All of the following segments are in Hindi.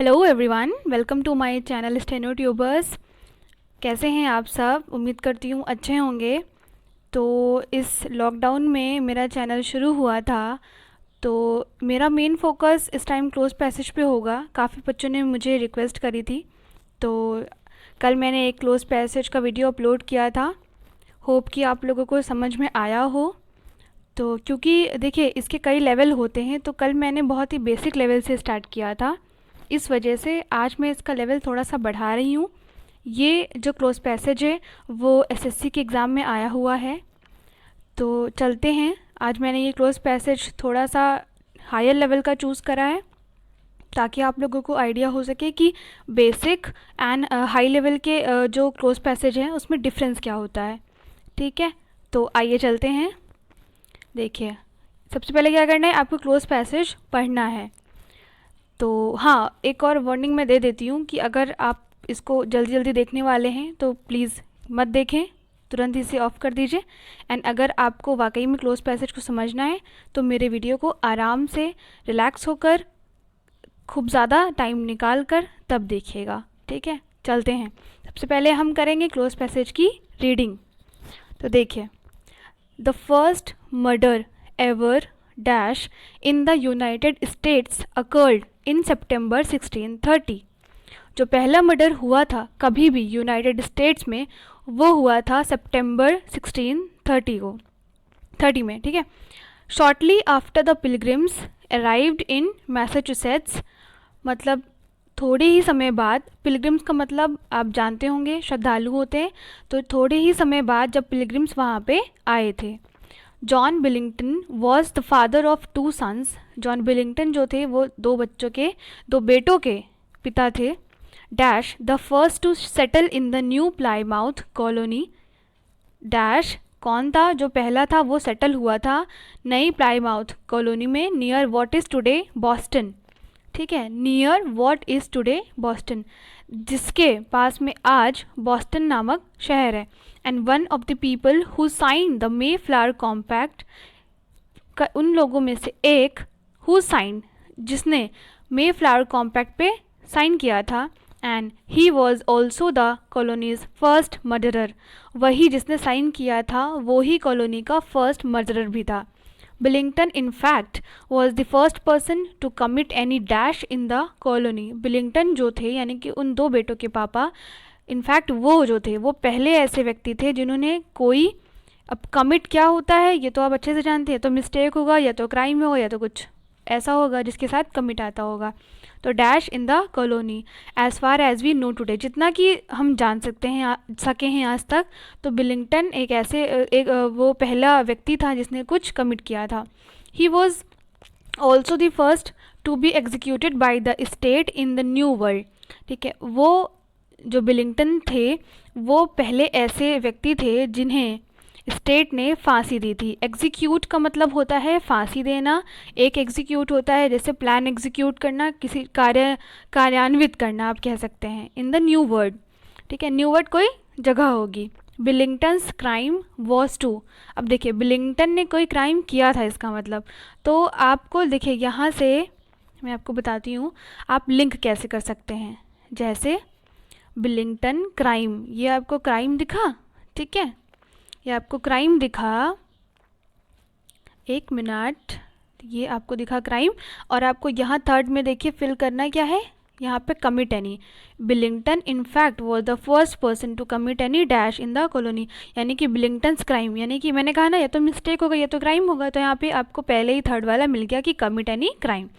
Hello everyone, welcome to my channel steno tubers. कैसे हैं आप सब? उम्मीद करती हूँ अच्छे होंगे। तो इस लॉकडाउन में मेरा चैनल शुरू हुआ था, तो मेरा मेन फोकस इस टाइम क्लोज पैसेज पे होगा। काफ़ी बच्चों ने मुझे रिक्वेस्ट करी थी, तो कल मैंने एक क्लोज पैसेज का वीडियो अपलोड किया था। होप कि आप लोगों को समझ में आया हो। तो क्योंकि देखिए इसके कई लेवल होते हैं, तो कल मैंने बहुत ही बेसिक लेवल से स्टार्ट किया था, इस वजह से आज मैं इसका लेवल थोड़ा सा बढ़ा रही हूँ। ये जो क्लोज पैसेज है वो एसएससी के एग्ज़ाम में आया हुआ है। तो चलते हैं, आज मैंने ये क्लोज पैसेज थोड़ा सा हायर लेवल का चूज़ करा है ताकि आप लोगों को आइडिया हो सके कि बेसिक एंड हाई लेवल के जो क्लोज पैसेज हैं उसमें डिफरेंस क्या होता है। ठीक है, तो आइए चलते हैं। देखिए, सबसे पहले क्या करना है, आपको क्लोज पैसेज पढ़ना है। तो हाँ, एक और वार्निंग मैं दे देती हूँ कि अगर आप इसको जल्दी जल्दी देखने वाले हैं तो प्लीज़ मत देखें, तुरंत इसे ऑफ़ कर दीजिए। एंड अगर आपको वाकई में क्लोज पैसेज को समझना है तो मेरे वीडियो को आराम से रिलैक्स होकर खूब ज़्यादा टाइम निकाल कर तब देखिएगा। ठीक है, चलते हैं। सबसे पहले हम करेंगे क्लोज पैसेज की रीडिंग। तो देखिए, the first murder ever dash in the United States occurred in September 1630। जो पहला मर्डर हुआ था कभी भी यूनाइटेड स्टेट्स में, वो हुआ था सितंबर 1630 में। ठीक है, shortly after the pilgrims arrived in Massachusetts, मतलब थोड़े ही समय बाद। पिलग्रिम्स का मतलब आप जानते होंगे, श्रद्धालु होते हैं। तो थोड़े ही समय बाद जब पिलग्रिम्स वहाँ पे आए थे। John Billington was the father of 2 sons. John Billington जो थे वो दो बेटों के पिता थे। Dash the first to settle in the new Plymouth colony. Dash कौन था जो पहला था वो सेटल हुआ था नई प्लाईमाउथ कॉलोनी में, near what is today Boston. ठीक है, near what is today Boston, जिसके पास में आज बॉस्टन नामक शहर है। And one of the people who sign the Mayflower compact, उन लोगों में से एक, हु साइन, जिसने मे फ्लावर कॉम्पैक्ट पे साइन किया था। And he was also the colony's first murderer, वही जिसने साइन किया था वो ही कॉलोनी का फर्स्ट मर्डरर भी था। Billington in fact was the first person to commit any dash in the colony। Billington जो थे यानी कि उन दो बेटों के पापा, इनफैक्ट वो जो थे वो पहले ऐसे व्यक्ति थे जिन्होंने कोई, अब कमिट क्या होता है ये तो आप अच्छे से जानते हैं, तो मिस्टेक होगा या तो क्राइम होगा या तो कुछ ऐसा होगा जिसके साथ कमिट आता होगा। तो dash in the colony, as far as we know today, जितना कि हम जान सकते हैं सके हैं आज तक, तो बिलिंगटन वो पहला व्यक्ति था जिसने कुछ कमिट किया था। He was also the first to be executed by the state in the new world. ठीक है, वो जो बिलिंगटन थे वो पहले ऐसे व्यक्ति थे जिन्हें स्टेट ने फांसी दी थी। एग्जीक्यूट का मतलब होता है फांसी देना। एक एग्जीक्यूट होता है जैसे प्लान एग्जीक्यूट करना, किसी कार्यान्वित करना आप कह सकते हैं, इन द न्यू वर्ड। ठीक है, न्यू वर्ड कोई जगह होगी। बिलिंगटन्स क्राइम वॉज टू, अब देखिए बिलिंगटन ने कोई क्राइम किया था इसका मतलब, तो आपको देखिए यहाँ से मैं आपको बताती हूँ आप लिंक कैसे कर सकते हैं। जैसे बिलिंगटन क्राइम, ये आपको क्राइम दिखा, ठीक है, ये आपको क्राइम दिखा, एक मिनट, ये आपको दिखा क्राइम। और आपको यहाँ थर्ड में देखिए फिल करना क्या है, यहाँ पे commit any. Billington in fact was the first person to commit any dash in the colony, यानी कि बिलिंगटन्स क्राइम, यानी कि मैंने कहा ना या तो मिस्टेक होगा या तो क्राइम होगा, तो यहाँ पे आपको पहले ही थर्ड वाला मिल गया कि कमिट एनी क्राइम।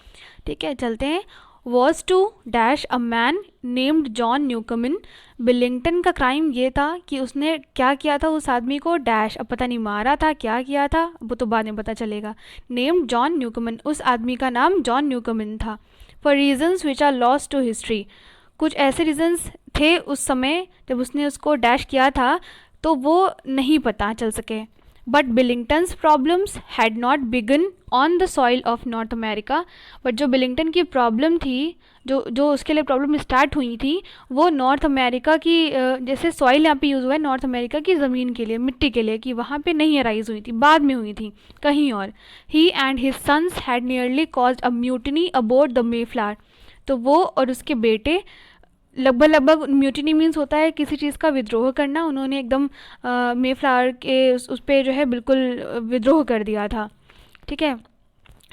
ठीक है, चलते हैं। Was to dash a man named John Newcomen. Billington का क्राइम ये था कि उसने क्या किया था, उस आदमी को डैश, अब पता नहीं मारा था क्या किया था वो तो बाद में पता चलेगा। नेम्ड जॉन न्यूकमिन, उस आदमी का नाम जॉन न्यूकमिन था। For reasons which are lost to history, कुछ ऐसे रीजन्स थे उस समय जब उसने उसको डैश किया था तो वो नहीं पता चल सके। But Billington's problems had not begun on the soil of North America, but जो बिलिंगटन की प्रॉब्लम थी, जो उसके लिए प्रॉब्लम स्टार्ट हुई थी, वो नॉर्थ अमेरिका की, जैसे सॉइल यहाँ पे यूज़ हुआ है नॉर्थ अमेरिका की ज़मीन के लिए, मिट्टी के लिए, कि वहाँ पे नहीं अराइज हुई थी, बाद में हुई थी कहीं और। He and his sons had nearly caused a mutiny aboard the Mayflower, तो वो और उसके बेटे लगभग म्यूटिनी मीन्स होता है किसी चीज़ का विद्रोह करना, उन्होंने एकदम मेफ्लावर के उस पर जो है बिल्कुल विद्रोह कर दिया था। ठीक है।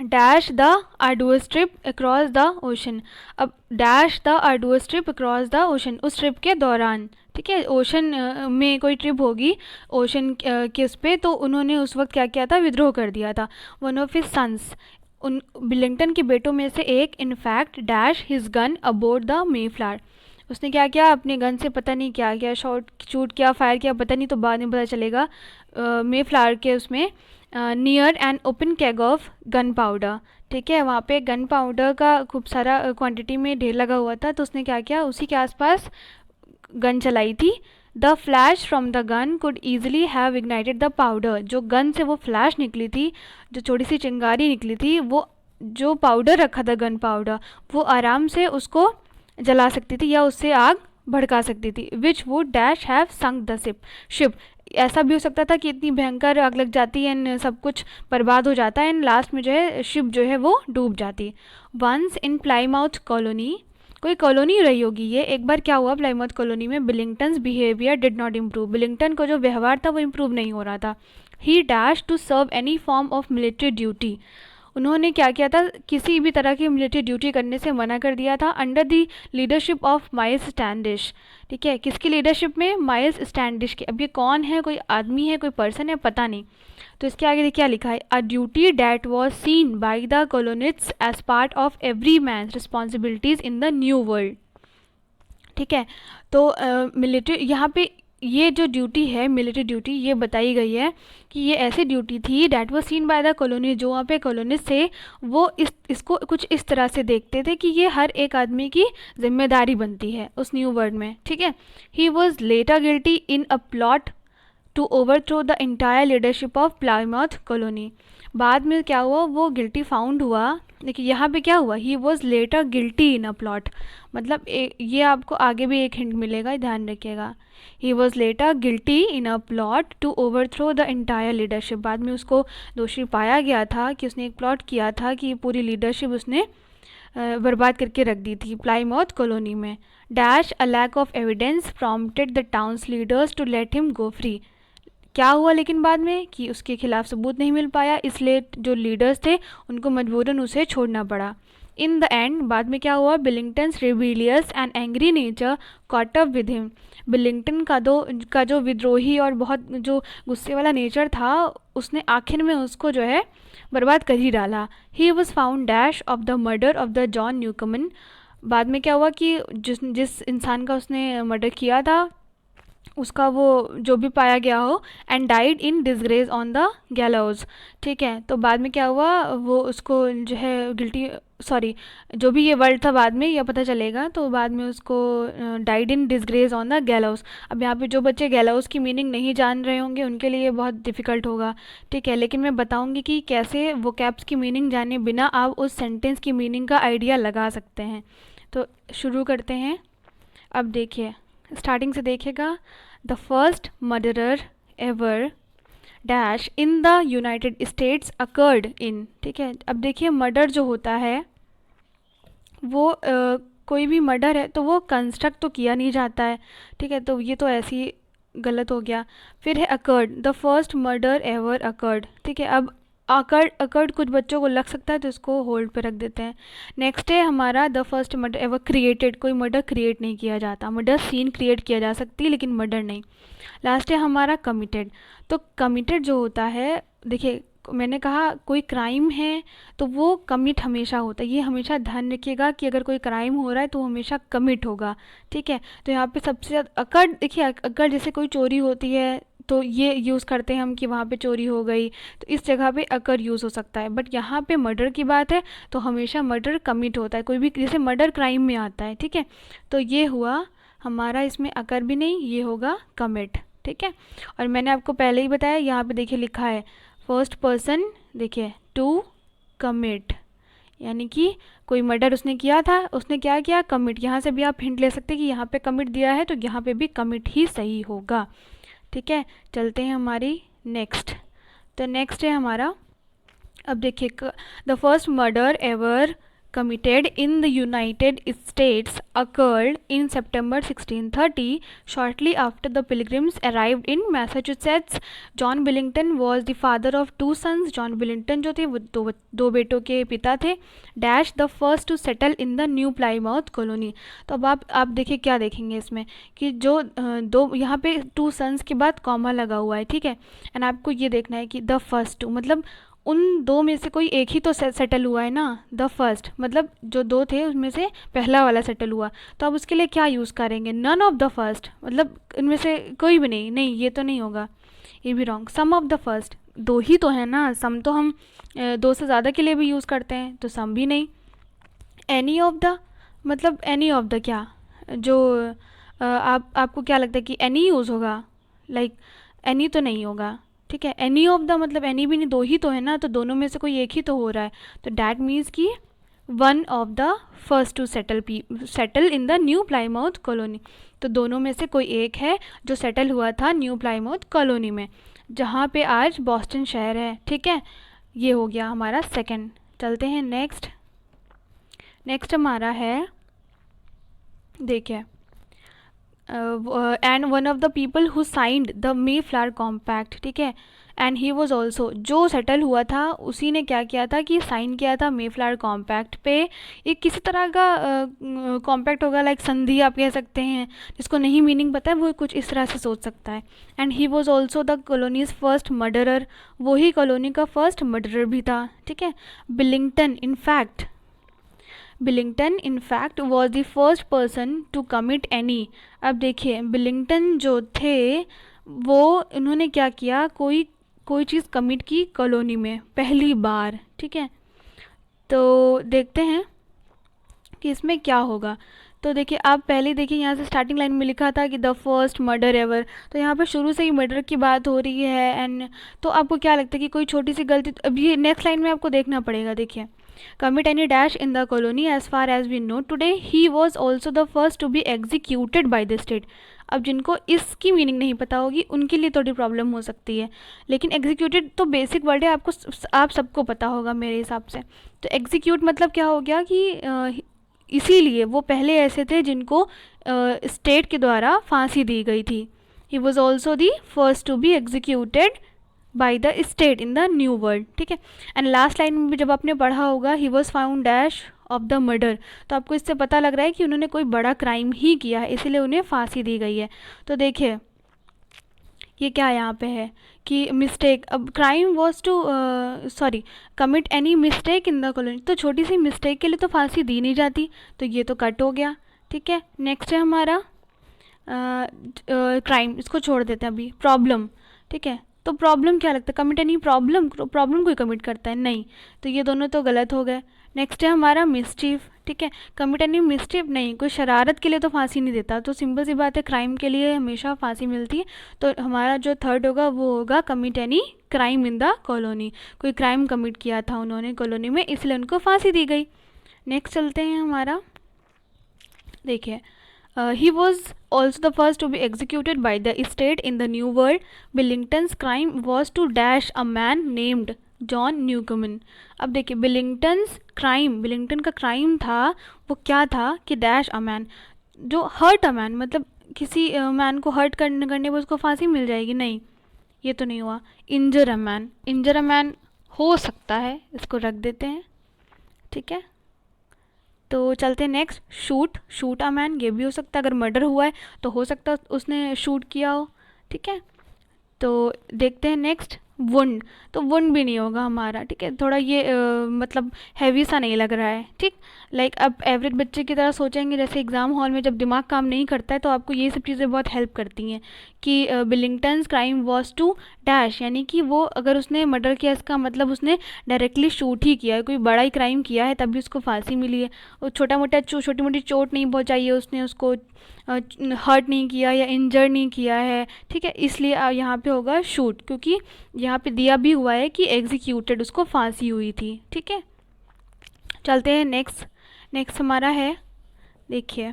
Dash the arduous trip across the ocean. अब dash the arduous trip across the ocean, उस ट्रिप के दौरान, ठीक है, ओशन में कोई ट्रिप होगी ओशन के उस पर, तो उन्होंने उस वक्त क्या किया था, विद्रोह कर दिया था। वन ऑफ हिज सन्स, उन बिलिंगटन के बेटों में से एक, in fact dash his gun aboard the Mayflower, उसने क्या किया, अपने गन से पता नहीं क्या किया, शूट किया, फायर किया, पता नहीं, तो बाद में पता चलेगा, मेफ्लावर के उसमें near an open CAG of gun powder. ठीक है, वहाँ पे गन पाउडर का खूब सारा क्वांटिटी में ढेर लगा हुआ था, तो उसने क्या किया, उसी के आसपास गन चलाई थी। The flash from the gun could easily have ignited the powder, जो गन से वो फ्लैश निकली थी, जो छोटी सी चिंगारी निकली थी, वो जो पाउडर रखा था, गन पाउडर, वो आराम से उसको जला सकती थी या उससे आग भड़का सकती थी। विच would dash have sunk the ship, ऐसा भी हो सकता था कि इतनी भयंकर आग लग जाती है एंड सब कुछ बर्बाद हो जाता है एंड लास्ट में जो है शिप जो है वो डूब जाती। वंस इन प्लाईमाउथ कॉलोनी, कोई कॉलोनी रही होगी ये, एक बार क्या हुआ प्लाईमाउथ कॉलोनी में, Billington's behaviour did not improve, Billington को जो व्यवहार था वो इम्प्रूव नहीं हो रहा था। He dash to serve any form of military duty, उन्होंने क्या किया था, किसी भी तरह की मिलिट्री ड्यूटी करने से मना कर दिया था, under the leadership of miles Standish. ठीक है, किसकी लीडरशिप में, माइल्स स्टैंडिश की। अब ये कौन है, कोई आदमी है, कोई पर्सन है, पता नहीं। तो इसके आगे क्या लिखा है, a duty that was seen by the colonists as part of every man's responsibilities in the new world. ठीक है, तो मिलिट्री यहाँ पे ये जो ड्यूटी है, मिलिट्री ड्यूटी, ये बताई गई है कि ये ऐसी ड्यूटी थी that was scene by the colony, जो वहाँ पे कॉलोनिस्ट थे वो इसको कुछ इस तरह से देखते थे कि ये हर एक आदमी की जिम्मेदारी बनती है उस न्यू वर्ल्ड में। ठीक है, he was later guilty in a plot to overthrow the entire leadership of Plymouth colony. बाद में क्या हुआ, वो गिल्टी फाउंड हुआ, लेकिन यहाँ पे क्या हुआ, ही was later guilty in a plot, मतलब ये आपको आगे भी एक हिंट मिलेगा, ध्यान रखिएगा। He was later guilty in a plot to overthrow the entire leadership, बाद में उसको दोषी पाया गया था कि उसने एक प्लॉट किया था कि पूरी लीडरशिप उसने बर्बाद करके रख दी थी प्लाईमाउथ कॉलोनी में। Dash a lack of evidence prompted the town's leaders to let him go free, क्या हुआ लेकिन बाद में कि उसके खिलाफ सबूत नहीं मिल पाया, इसलिए जो लीडर्स थे उनको मजबूरन उसे छोड़ना पड़ा। इन द एंड, बाद में क्या हुआ, Billington's rebellious and angry nature caught up with him, Billington का जो विद्रोही और बहुत जो गुस्से वाला नेचर था, उसने आखिर में उसको जो है बर्बाद कर ही डाला। He was found dash of the murder of the John Newcomen, बाद में क्या हुआ कि जिस इंसान का उसने मर्डर किया था उसका वो जो भी पाया गया हो, and died in disgrace on the गैलोज। ठीक है, तो बाद में क्या हुआ, वो उसको जो है गिल्टी, सॉरी, जो भी ये वर्ड था बाद में यह पता चलेगा, तो बाद में उसको died in disgrace on the गैलोज। अब यहाँ पे जो बच्चे गैलोज की मीनिंग नहीं जान रहे होंगे उनके लिए बहुत डिफ़िकल्ट होगा। ठीक है, लेकिन मैं बताऊँगी कि कैसे वो कैप्स की मीनिंग जाने बिना आप उस सेंटेंस की मीनिंग का आइडिया लगा सकते हैं। तो शुरू करते हैं। अब देखिए, स्टार्टिंग से देखिएगा। The first murderer ever dash in the United States occurred इन। ठीक है, अब देखिए मर्डर जो होता है वो कोई भी मर्डर है तो वो कंस्ट्रक्ट तो किया नहीं जाता है। ठीक है, तो ये तो ऐसे ही गलत हो गया। फिर है occurred, the first murder ever occurred. ठीक है, अब अकर्ड कुछ बच्चों को लग सकता है तो इसको होल्ड पे रख देते हैं। नेक्स्ट है हमारा the first murder ever created, कोई मर्डर क्रिएट नहीं किया जाता, मर्डर सीन क्रिएट किया जा सकती है लेकिन मर्डर नहीं। लास्ट है हमारा कमिटेड, तो कमिटेड जो होता है, देखिए मैंने कहा कोई क्राइम है तो वो कमिट हमेशा होता है, ये हमेशा ध्यान रखिएगा कि अगर कोई क्राइम हो रहा है तो हमेशा कमिट होगा। ठीक है, तो यहाँ पे सबसे ज़्यादा अकड़, देखिए अगर जैसे कोई चोरी होती है तो ये यूज़ करते हैं हम कि वहाँ पे चोरी हो गई, तो इस जगह पे अकर यूज़ हो सकता है, बट यहाँ पे मर्डर की बात है तो हमेशा मर्डर कमिट होता है, कोई भी जैसे मर्डर क्राइम में आता है। ठीक है, तो ये हुआ हमारा, इसमें अकर भी नहीं, ये होगा कमिट। ठीक है, और मैंने आपको पहले ही बताया, यहाँ पे देखिए लिखा है फर्स्ट पर्सन, देखिए टू कमिट, यानी कि कोई मर्डर उसने किया था, उसने क्या किया, कमिट। यहाँ से भी आप हिंट ले सकते हैं कि यहाँ पे कमिट दिया है तो यहाँ पे भी कमिट ही सही होगा। ठीक है, चलते हैं हमारी नेक्स्ट। तो नेक्स्ट है हमारा, अब देखिए the first murder ever committed in the United States occurred in September 1630, shortly after the Pilgrims arrived in Massachusetts. John Billington was the father of two sons. John Billington जो थे वो दो बेटों के पिता थे. Dash the first to settle in the New Plymouth colony. तो अब आप देखिए क्या देखेंगे इसमें कि जो दो यहाँ पे टू सन्स के बाद कॉमा लगा हुआ है, ठीक है. एंड आपको ये देखना है कि द फर्स्ट टू मतलब उन दो में से कोई एक ही तो सेटल हुआ है ना. द फर्स्ट मतलब जो दो थे उसमें से पहला वाला सेटल हुआ. तो अब उसके लिए क्या यूज़ करेंगे? नन ऑफ द फर्स्ट मतलब इनमें से कोई भी नहीं. नहीं, ये तो नहीं होगा, ये भी wrong. Some of the first, दो ही तो है ना. सम तो हम दो से ज़्यादा के लिए भी यूज़ करते हैं, तो सम भी नहीं. एनी ऑफ द मतलब एनी ऑफ द क्या, जो आपको क्या लगता है कि एनी यूज़ होगा? लाइक एनी तो नहीं होगा, ठीक है. एनी ऑफ द मतलब एनी भी नहीं, दो ही तो है ना, तो दोनों में से कोई एक ही तो हो रहा है. तो डैट मीन्स कि one of the first to settle in the new Plymouth colony. तो दोनों में से कोई एक है जो सेटल हुआ था न्यू प्लाईमाउथ कॉलोनी में, जहाँ पे आज बॉस्टन शहर है, ठीक है. ये हो गया हमारा सेकंड. चलते हैं नेक्स्ट हमारा है, देखिए, and one of the people who signed the Mayflower compact, ठीक है. एंड ही वॉज ऑल्सो, जो सेटल हुआ था उसी ने क्या किया था कि साइन किया था मे फ्लावर कॉम्पैक्ट पे. ये किसी तरह का कॉम्पैक्ट होगा, लाइक संधि आप कह सकते हैं. जिसको नहीं मीनिंग पता है वो कुछ इस तरह से सोच सकता है. And he was also the colony's first murderer, वही कॉलोनी का फर्स्ट मर्डरर भी था, ठीक है. Billington in fact was the first person to commit any. अब देखिए बिलिंगटन जो थे वो उन्होंने क्या किया, कोई चीज़ कमिट की कॉलोनी में पहली बार, ठीक है. तो देखते हैं कि इसमें क्या होगा. तो देखिए आप पहले देखिए यहाँ से स्टार्टिंग लाइन में लिखा था कि द फर्स्ट मर्डर एवर. तो यहाँ पे शुरू से ही मर्डर की बात हो रही है. एंड तो आपको क्या लगता है कि कोई छोटी सी गलती, अभी नेक्स्ट लाइन में आपको देखना पड़ेगा. देखिए, commit any dash in the colony as far as we know today. He was also the first to be executed by the state. अब जिनको इसकी मीनिंग नहीं पता होगी उनके लिए थोड़ी प्रॉब्लम हो सकती है, लेकिन एग्जीक्यूटेड तो बेसिक वर्ड है, आप सबको पता होगा मेरे हिसाब से. तो एग्जीक्यूट मतलब क्या हो गया कि इसीलिए वो पहले ऐसे थे जिनको स्टेट के द्वारा फांसी दी गई थी. He was also the first to be executed by the state in the new world, ठीक है. एंड लास्ट लाइन में भी जब आपने पढ़ा होगा ही was found dash of the murder, तो आपको इससे पता लग रहा है कि उन्होंने कोई बड़ा क्राइम ही किया है, इसीलिए उन्हें फांसी दी गई है. तो देखिए ये क्या यहाँ पे है कि मिस्टेक. अब crime was to commit any mistake in the colony, तो छोटी सी मिस्टेक के लिए तो फांसी दी नहीं जाती, तो ये तो कट हो गया, ठीक है. नेक्स्ट है हमारा क्राइम, इसको छोड़ देते हैं अभी. प्रॉब्लम, ठीक है. तो प्रॉब्लम क्या लगता है, कमिट एनी प्रॉब्लम कोई कमिट करता है? नहीं, तो ये दोनों तो गलत हो गए. नेक्स्ट है हमारा मिस्चीफ, ठीक है. कमिट एनी मिस्चीफ नहीं, कोई शरारत के लिए तो फांसी नहीं देता, तो सिंपल सी बात है क्राइम के लिए हमेशा फांसी मिलती है. तो हमारा जो थर्ड होगा वो होगा commit any crime in the colony, कोई क्राइम कमिट किया था उन्होंने कॉलोनी में, इसलिए उनको फांसी दी गई. नेक्स्ट चलते हैं हमारा, देखिए, he was also the first to be executed by the state in the New World. Billington's crime was to dash a man named John Newcomen. अब देखिए बिलिंगटन का क्राइम था वो क्या था कि डैश अ मैन, जो हर्ट अ मैन मतलब किसी मैन को हर्ट करने पर उसको फांसी मिल जाएगी, नहीं ये तो नहीं हुआ. इंजर अ मैन हो सकता है, इसको रख देते हैं, ठीक है. तो चलते हैं नेक्स्ट. शूट अ मैन, ये भी हो सकता है, अगर मर्डर हुआ है तो हो सकता है उसने शूट किया हो, ठीक है. तो देखते हैं नेक्स्ट. वुंड, तो वुंड भी नहीं होगा हमारा, ठीक है. थोड़ा ये मतलब हैवी सा नहीं लग रहा है, ठीक. लाइक अब एवरेज बच्चे की तरह सोचेंगे, जैसे एग्ज़ाम हॉल में जब दिमाग काम नहीं करता है तो आपको ये सब चीज़ें बहुत हेल्प करती हैं कि बिलिंगटन्स क्राइम वॉज टू डैश, यानी कि वो अगर उसने मर्डर किया इसका मतलब उसने डायरेक्टली शूट ही किया है, कोई बड़ा ही क्राइम किया है तभी उसको फांसी मिली है. वो छोटी मोटी चोट नहीं पहुँचाई है उसने, उसको हर्ट नहीं किया या इंजर नहीं किया है, ठीक है. इसलिए यहाँ पे होगा शूट, क्योंकि यहाँ पे दिया भी हुआ है कि एग्जीक्यूटेड, उसको फांसी हुई थी, ठीक है. चलते हैं नेक्स्ट हमारा है, देखिए,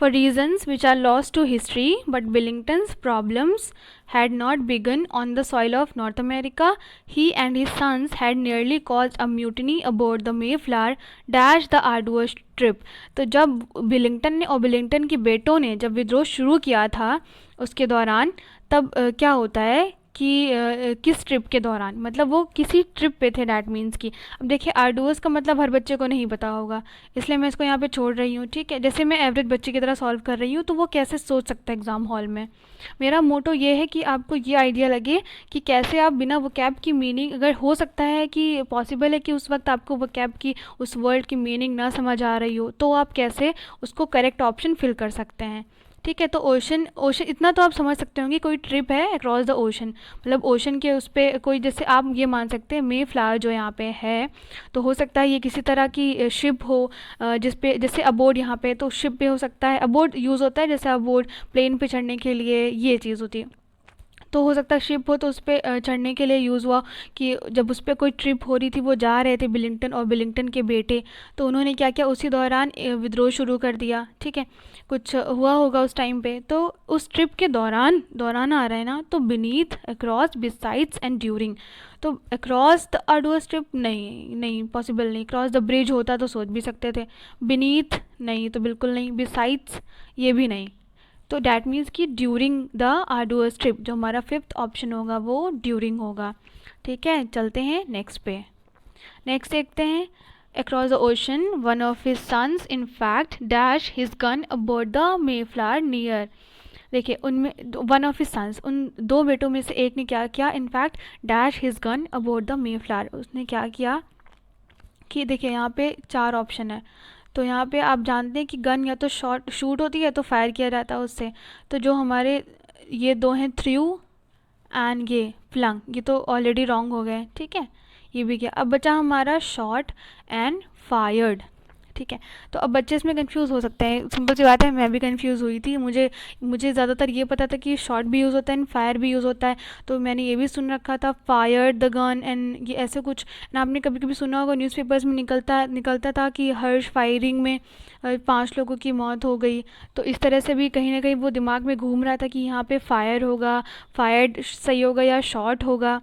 for reasons which are lost to history, but Billington's problems had not begun on the soil of North America. He and his sons had nearly caused a mutiny aboard the Mayflower dash the arduous trip. तो जब बिलिंगटन ने और बिलिंगटन के बेटों ने जब विद्रोह शुरू किया था उसके दौरान, तब क्या होता है कि किस ट्रिप के दौरान, मतलब वो किसी ट्रिप पे थे, डैट मीन्स की। अब देखिए आर्डुअस का मतलब हर बच्चे को नहीं पता होगा, इसलिए मैं इसको यहाँ पे छोड़ रही हूँ, ठीक है। जैसे मैं एवरेज बच्चे की तरह सॉल्व कर रही हूँ, तो वो कैसे सोच सकता है एग्ज़ाम हॉल में। मेरा मोटो ये है कि आपको ये आइडिया लगे कि कैसे आप बिना वोकैब की मीनिंग, अगर हो सकता है कि पॉसिबल है कि उस वक्त आपको वोकैब की उस वर्ड की मीनिंग ना समझ आ रही हो, तो आप कैसे उसको करेक्ट ऑप्शन फिल कर सकते हैं, ठीक है। तो ओशन ओशन इतना तो आप समझ सकते होंगे, कोई ट्रिप है अक्रॉस द ओशन, मतलब ओशन के उस पर कोई, जैसे आप ये मान सकते हैं मे फ्लावर जो यहाँ पे है, तो हो सकता है ये किसी तरह की शिप हो, जिस पे जैसे अबोर्ड यहाँ पे, तो शिप पे हो सकता है, अबोर्ड यूज़ होता है जैसे अबोर्ड प्लेन पे चढ़ने के लिए ये चीज़ होती है, तो हो सकता है शिप हो तो उस पर चढ़ने के लिए यूज़ हुआ कि जब उस पर कोई ट्रिप हो रही थी, वो जा रहे थे बिलिंगटन और बिलिंगटन के बेटे, तो उन्होंने क्या किया उसी दौरान विद्रोह शुरू कर दिया, ठीक है। कुछ हुआ होगा उस टाइम पे, तो उस ट्रिप के दौरान, दौरान आ रहा है ना, तो beneath, across, besides and during. तो अक्रॉस द आर्डुअस ट्रिप नहीं, नहीं पॉसिबल नहीं। क्रॉस द ब्रिज होता तो सोच भी सकते थे, बीनीथ नहीं, तो बिल्कुल नहीं, बिसाइड्स ये भी नहीं, तो डैट मीन्स कि ड्यूरिंग द आर्डुअस ट्रिप, जो हमारा फिफ्थ ऑप्शन होगा वो ड्यूरिंग होगा, ठीक है। चलते हैं नेक्स्ट पे। नेक्स्ट देखते हैं, across the ocean one of his sons in fact dash his gun aboard the Mayflower near. देखिए उनमें वन ऑफ हिज सन्स, उन दो बेटों में से एक ने क्या किया, in fact dash his gun aboard the Mayflower, उसने क्या किया कि देखिए यहाँ पे चार ऑप्शन है, तो यहाँ पे आप जानते हैं कि गन या तो शूट होती है, तो फायर किया जाता है उससे, तो जो हमारे ये दो हैं थ्रू एंड ये फ्लंग, ये तो ऑलरेडी रॉन्ग हो गए, ठीक है, ये भी किया। अब बचा हमारा शॉट एंड फायर्ड, ठीक है। तो अब बच्चे इसमें कंफ्यूज हो सकते हैं, सिंपल सी बात है, मैं भी कंफ्यूज हुई थी, मुझे ज़्यादातर ये पता था कि शॉट भी यूज़ होता है एंड फायर भी यूज़ होता है, तो मैंने ये भी सुन रखा था फायर द गन एंड ये ऐसे कुछ ना, आपने कभी कभी सुना होगा न्यूज़पेपर्स में निकलता था कि हर्ष फायरिंग में 5 लोगों की मौत हो गई, तो इस तरह से भी कहीं ना कहीं वो दिमाग में घूम रहा था कि यहाँ पे फायर होगा, फायर्ड सही होगा या शॉट होगा।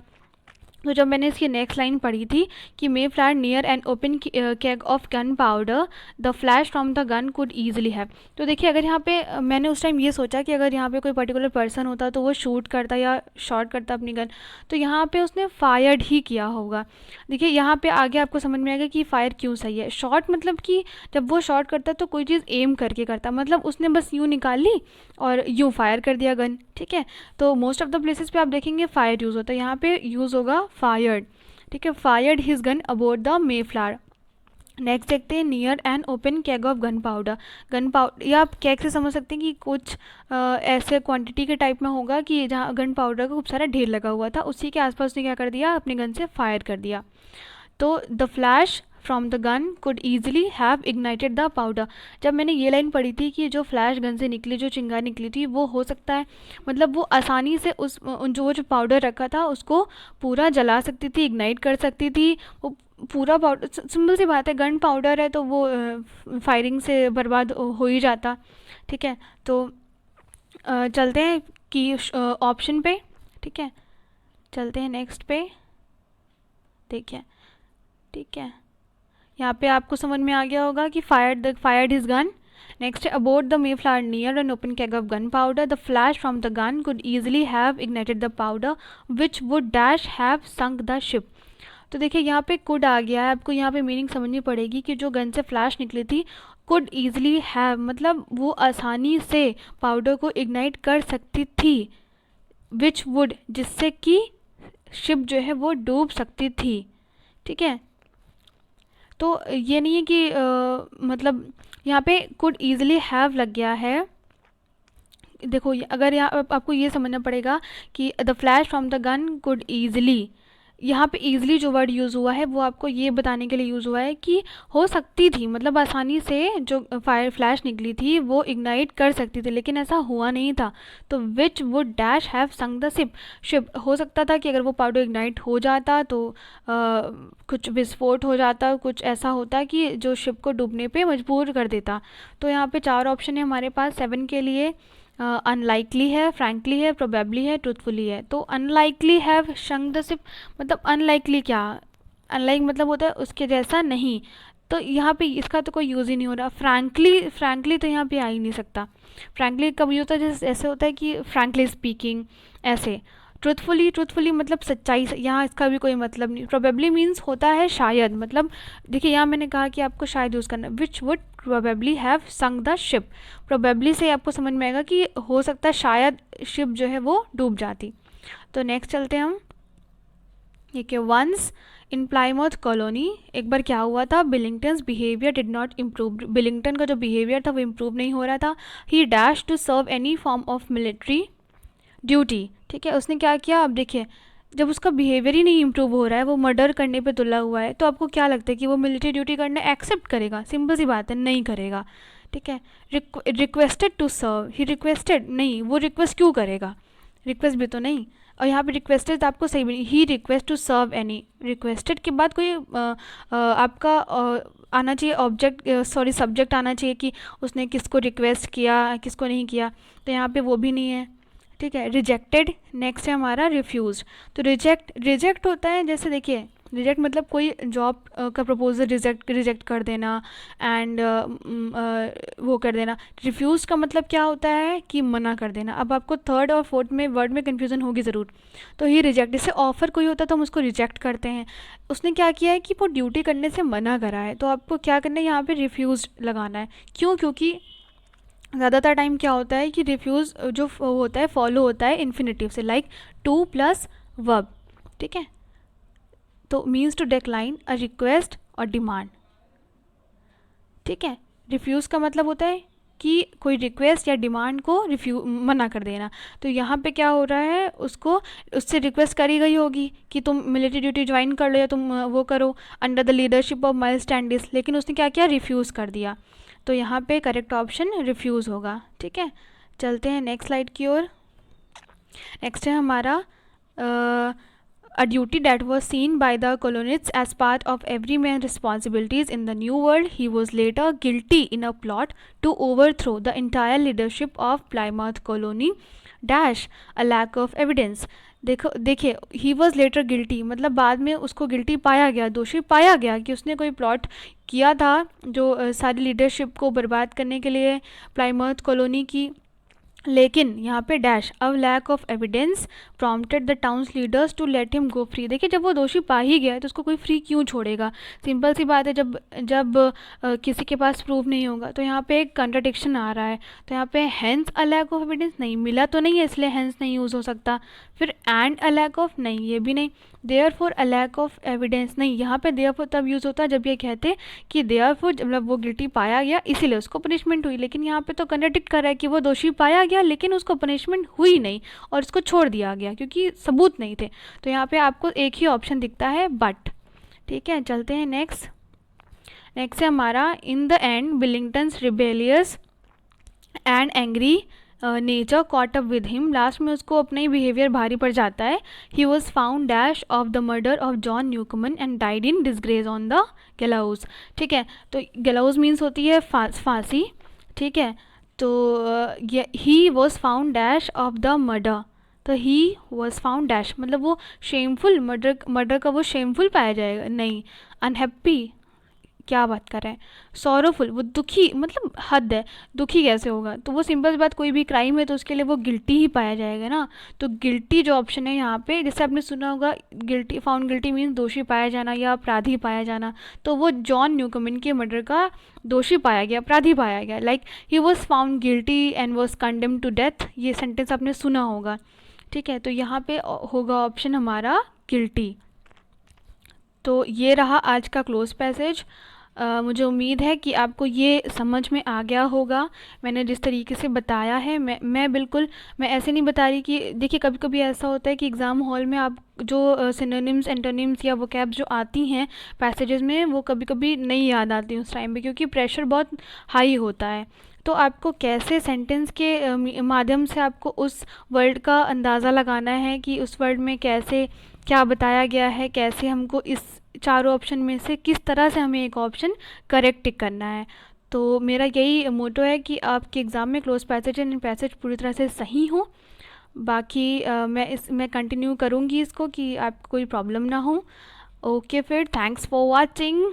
तो जब मैंने इसकी नेक्स्ट लाइन पढ़ी थी कि Mayflower near an open keg of gun powder the flash from the gun could easily have, तो देखिए अगर यहाँ पे मैंने उस टाइम ये सोचा कि अगर यहाँ पे कोई पर्टिकुलर पर्सन होता तो वो शूट करता या शॉट करता अपनी गन, तो यहाँ पे उसने फायर्ड ही किया होगा। देखिए यहाँ पे आगे आपको समझ में आएगा कि फायर क्यों सही है। शॉट मतलब कि जब वो शॉट करता तो कोई चीज़ एम करके करता, मतलब उसने बस यूँ निकाल ली और यूँ फायर कर दिया गन, ठीक है। तो मोस्ट ऑफ द प्लेसेस पे आप देखेंगे फायर यूज़ होता है, यहाँ पे यूज़ होगा फायर्ड, ठीक है, fired his gun aboard the Mayflower. Next देखते हैं near an open keg of gun powder. या आप केग से समझ सकते हैं कि कुछ ऐसे क्वांटिटी के टाइप में होगा कि जहाँ गन पाउडर का खूब सारा ढेर लगा हुआ था, उसी के आसपास उसने क्या कर दिया, अपनी गन से फायर कर दिया। तो the flash from the gun could easily have ignited the powder. जब मैंने ये लाइन पढ़ी थी कि जो फ्लैश गन से निकली, जो चिंगारी निकली थी, वो हो सकता है, मतलब वो आसानी से उस जो पाउडर रखा था उसको पूरा जला सकती थी, इग्नाइट कर सकती थी। वो पूरा पाउडर, सिंपल सी बात है, गन पाउडर है तो वो फायरिंग से बर्बाद हो ही जाता, ठीक है। तो चलते हैं कि ऑप्शन पे, ठीक है, चलते हैं नेक्स्ट पे, देखिए, ठीक है, यहाँ पे आपको समझ में आ गया होगा कि फायर्ड हिज गन। नेक्स्ट है aboard the Mayflower near an open keg of gun powder the flash from the gun could easily have ignited the powder which would dash have sunk the ship. तो देखिए यहाँ पे कुड आ गया है, आपको यहाँ पे मीनिंग समझनी पड़ेगी कि जो गन से फ्लैश निकली थी, कुड ईजिली हैव मतलब वो आसानी से पाउडर को इग्नाइट कर सकती थी, विच वुड जिससे कि शिप जो है वो डूब सकती थी, ठीक है। तो ये नहीं है कि मतलब यहाँ पे कुड ईजिली हैव लग गया है। देखो अगर यहाँ आपको ये समझना पड़ेगा कि the flash from the gun could easily, यहाँ पे ईज़िली जो वर्ड यूज़ हुआ है वो आपको ये बताने के लिए यूज़ हुआ है कि हो सकती थी, मतलब आसानी से जो फायर फ्लैश निकली थी वो इग्नाइट कर सकती थी, लेकिन ऐसा हुआ नहीं था। तो विच would dash have sunk the ship, ship हो सकता था कि अगर वो पाउडर इग्नाइट हो जाता तो कुछ विस्फोट हो जाता, कुछ ऐसा होता कि जो शिप को डूबने पे मजबूर कर देता। तो यहाँ पे 4 ऑप्शन है हमारे पास 7 के लिए। अनलाइकली है, फ्रैंकली है, प्रोबेबली है, ट्रूथफुली है। तो अनलाइकली हैव शंक द शिप, मतलब अनलाइकली क्या, अनलाइक मतलब होता है उसके जैसा नहीं, तो यहाँ पे इसका तो कोई यूज़ ही नहीं हो रहा। फ्रैंकली, फ्रैंकली तो यहाँ पे आ ही नहीं सकता। फ्रैंकली कब यूज़ होता है, जैसे ऐसे होता है कि फ्रैंकली स्पीकिंग ऐसे। ट्रूथफुली, ट्रूथफुली मतलब सच्चाई से, यहाँ इसका भी कोई मतलब नहीं। प्रोबेबली मीन्स होता है शायद, मतलब देखिए यहाँ मैंने कहा कि आपको शायद यूज़ करना, which would probably have sunk the ship, probably से आपको समझ में आएगा कि हो सकता है शायद शिप जो है वो डूब जाती। तो नेक्स्ट चलते हैं हम। ठीक है, वंस इन प्लाईमाउथ कॉलोनी, एक बार क्या हुआ था, Billington's behaviour did not improve, Billington का जो बिहेवियर था वो इम्प्रूव नहीं हो रहा था। He dash to serve any form of military duty. ठीक है, उसने क्या किया, अब देखिए जब उसका बिहेवियर ही नहीं इम्प्रूव हो रहा है, वो मर्डर करने पे तुला हुआ है, तो आपको क्या लगता है कि वो मिलिट्री ड्यूटी करना एक्सेप्ट करेगा? सिंपल सी बात है, नहीं करेगा। ठीक है, requested to serve, he requested, नहीं, वो रिक्वेस्ट क्यों करेगा, रिक्वेस्ट भी तो नहीं। और यहाँ पे रिक्वेस्टेड तो आपको सही भी, he request to serve any, requested के बाद कोई आपका आना चाहिए ऑब्जेक्ट, सॉरी सब्जेक्ट आना चाहिए कि उसने किसको रिक्वेस्ट किया, किसको नहीं किया, तो यहाँ पे वो भी नहीं है। ठीक है, रिजेक्टेड, नेक्स्ट है हमारा रिफ्यूज। तो रिजेक्ट, रिजेक्ट होता है जैसे देखिए, रिजेक्ट मतलब कोई जॉब का प्रपोजल रिजेक्ट कर देना, एंड वो कर देना। रिफ्यूज़ का मतलब क्या होता है कि मना कर देना। अब आपको थर्ड और फोर्थ में वर्ड में कन्फ्यूज़न होगी ज़रूर। तो ही रिजेक्ट, जैसे ऑफ़र कोई होता है तो हम उसको रिजेक्ट करते हैं, उसने क्या किया है कि वो ड्यूटी करने से मना करा है, तो आपको क्या करना है, यहाँ पे रिफ्यूज़ लगाना है। क्यों? क्योंकि ज़्यादातर टाइम क्या होता है कि रिफ्यूज़ जो होता है फॉलो होता है इन्फिनेटिव से, लाइक टू प्लस वर्ब। ठीक है, तो means to decline a request और डिमांड। ठीक है, रिफ्यूज़ का मतलब होता है कि कोई रिक्वेस्ट या डिमांड को मना कर देना। तो यहाँ पे क्या हो रहा है, उसको उससे रिक्वेस्ट करी गई होगी कि तुम मिलिट्री ड्यूटी ज्वाइन कर लो या तुम वो करो under the leadership of Miles Standish, लेकिन उसने क्या किया, रिफ्यूज़ कर दिया। तो यहाँ पे करेक्ट ऑप्शन रिफ्यूज़ होगा। ठीक है, चलते हैं नेक्स्ट स्लाइड की ओर। नेक्स्ट है हमारा a duty that was seen by the colonists as part of every man's responsibilities in the New World. He was later guilty in a plot to overthrow the entire leadership of Plymouth colony dash a lack of evidence. देखो देखिए, ही वॉज लेटर गिल्टी मतलब बाद में उसको गिल्टी पाया गया, दोषी पाया गया कि उसने कोई प्लॉट किया था जो सारी लीडरशिप को बर्बाद करने के लिए प्लाईमाउथ कॉलोनी की। लेकिन यहाँ पे डैश अब lack of evidence prompted the town's leaders to let him go free. देखिए जब वो दोषी पा ही गया है तो उसको कोई फ्री क्यों छोड़ेगा, सिंपल सी बात है। जब जब किसी के पास प्रूफ नहीं होगा तो यहाँ पे एक कंट्राडिक्शन आ रहा है। तो यहाँ पे hence a lack of evidence, नहीं मिला तो नहीं है इसलिए हैंस नहीं यूज़ हो सकता। फिर एंड अ लैक ऑफ, नहीं ये भी नहीं। Therefore a lack of evidence, नहीं, यहाँ पे देयर फॉर तब यूज़ होता है जब ये कहते कि देयर फॉर मतलब वो गिल्टी पाया गया इसीलिए उसको पनिशमेंट हुई, लेकिन यहाँ पे तो कंट्राडिक्ट कर रहा है कि वो दोषी पाया गया लेकिन उसको पनिशमेंट हुई नहीं और उसको छोड़ दिया गया क्योंकि सबूत नहीं थे। तो यहाँ पे आपको एक ही ऑप्शन दिखता है बट। ठीक है, चलते हैं नेक्स्ट। नेक्स्ट है हमारा in the end Billington's rebellious and angry nature caught up with him, last में उसको अपना ही बिहेवियर भारी पड़ जाता है। He was found dash of the murder of John Newcomen and died in disgrace on the gallows. ठीक है, तो गैलाउज मीन्स होती है फांसी। ठीक है, तो ही was found dash of the murder, तो ही वॉज फाउंड डैश मतलब वो शेमफुल, मर्डर का वो शेमफुल पाया जाएगा, नहीं। अनहैप्पी, क्या बात कर रहे हैं, सॉरोफुल वो दुखी, मतलब हद है, दुखी कैसे होगा, तो वो सिंपल बात, कोई भी क्राइम है तो उसके लिए वो गिल्टी ही पाया जाएगा ना। तो गिल्टी जो ऑप्शन है यहाँ पे, जैसे आपने सुना होगा गिल्टी, फाउंड गिल्टी मीन्स दोषी पाया जाना या अपराधी पाया जाना, तो वो जॉन न्यूकमन के मर्डर का दोषी पाया गया, अपराधी पाया गया। Like he was found guilty and was condemn to death, ये सेंटेंस आपने सुना होगा। ठीक है, तो यहाँ पे होगा ऑप्शन हमारा गिल्टी। तो ये रहा आज का क्लोज पैसेज। मुझे उम्मीद है कि आपको ये समझ में आ गया होगा। मैंने जिस तरीके से बताया है, मैं बिल्कुल मैं ऐसे नहीं बता रही कि देखिए कभी कभी ऐसा होता है कि एग्ज़ाम हॉल में आप जो सिनोनिम्स एंटोनिम्स या वोकैब्स जो आती हैं पैसेजेस में, वो कभी कभी नहीं याद आती उस टाइम पे, क्योंकि प्रेशर बहुत हाई होता है। तो आपको कैसे सेंटेंस के माध्यम से आपको उस वर्ड का अंदाज़ा लगाना है कि उस वर्ड में कैसे क्या बताया गया है, कैसे हमको इस चारों ऑप्शन में से किस तरह से हमें एक ऑप्शन करेक्ट टिक करना है। तो मेरा यही मोटो है कि आपके एग्ज़ाम में क्लोज पैसेज एंड पैसेज पूरी तरह से सही हो। बाकी मैं कंटिन्यू करूँगी इसको कि आपको कोई प्रॉब्लम ना हो। ओके, फिर थैंक्स फॉर वाचिंग।